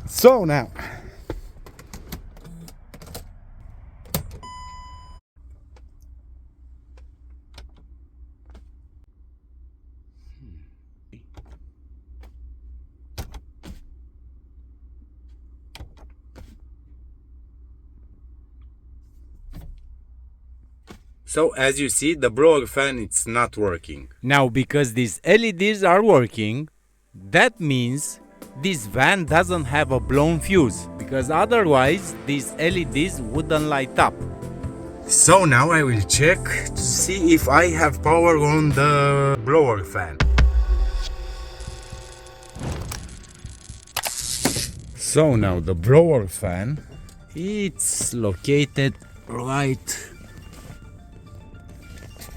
So now, So as you see, the blower fan it's not working. now because these LEDs are working, that means this van doesn't have a blown fuse, because otherwise these LEDs wouldn't light up. So now I will check to see if I have power on the blower fan. So now the blower fan, it's located right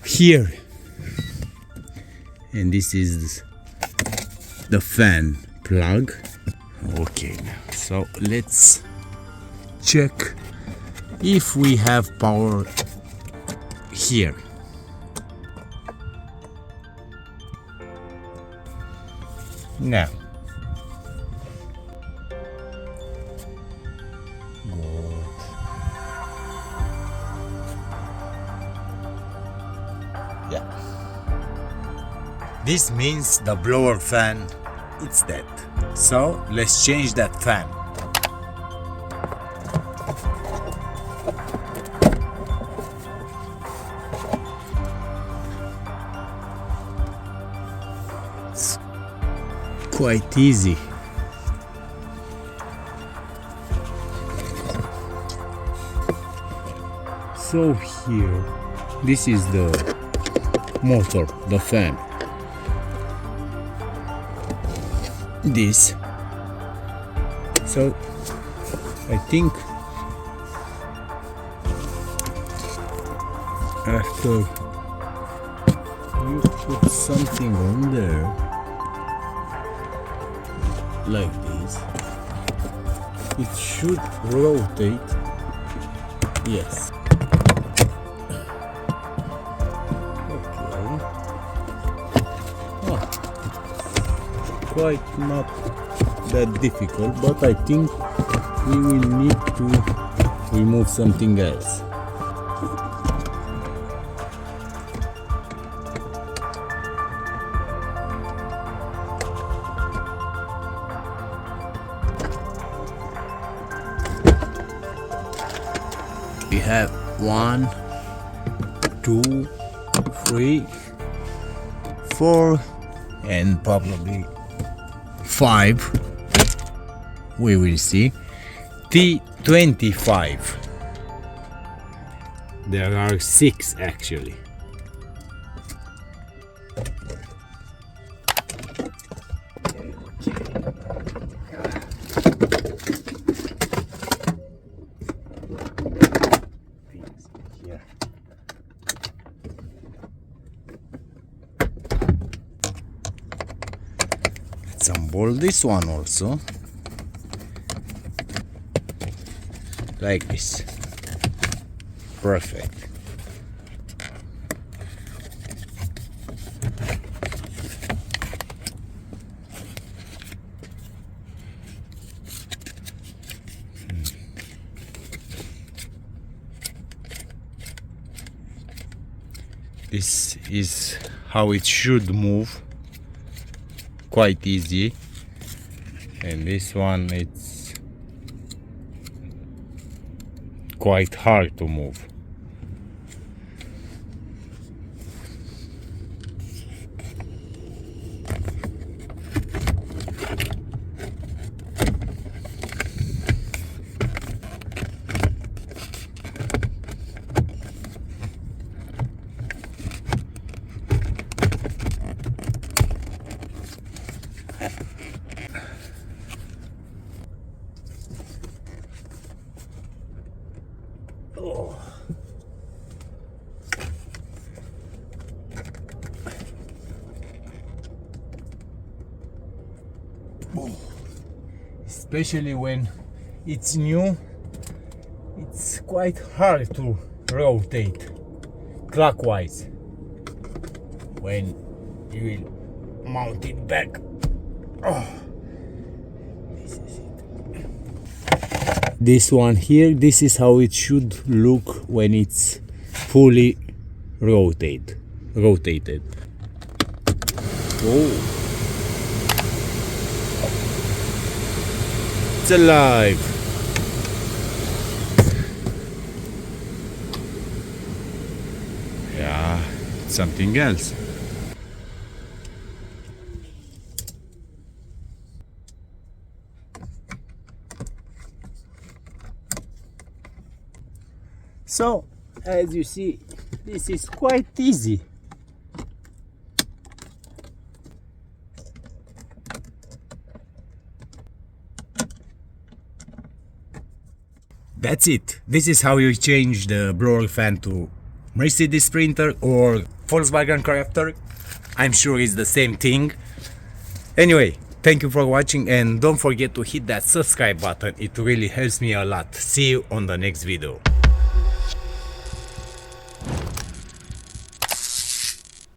here, and this is the fan plug. Okay, so let's check if we have power here. Now This means the blower fan it's dead. So let's change that fan. it's quite easy. So here, this is the motor, the fan. This. So I think after you put something on there like this, it should rotate. Yes. Quite not that difficult, but I think we will need to remove something else. We have 1, 2, 3, 4, and probably 5. We will see. T25. There are 6 actually. Let's unbolt this one also. Like this. Perfect. This is how it should move. Quite easy. And this one, it's quite hard to move. Especially when it's new, it's quite hard to rotate clockwise when you will mount it back. Oh, this is it. This one here, this is how it should look when it's fully rotated. Oh, it's alive. Yeah, it's something else. So, as you see, this is quite easy. That's it. This is how you change the blower fan to Mercedes Sprinter or Volkswagen Crafter. I'm sure it's the same thing. Anyway, thank you for watching and don't forget to hit that subscribe button. It really helps me a lot. See you on the next video.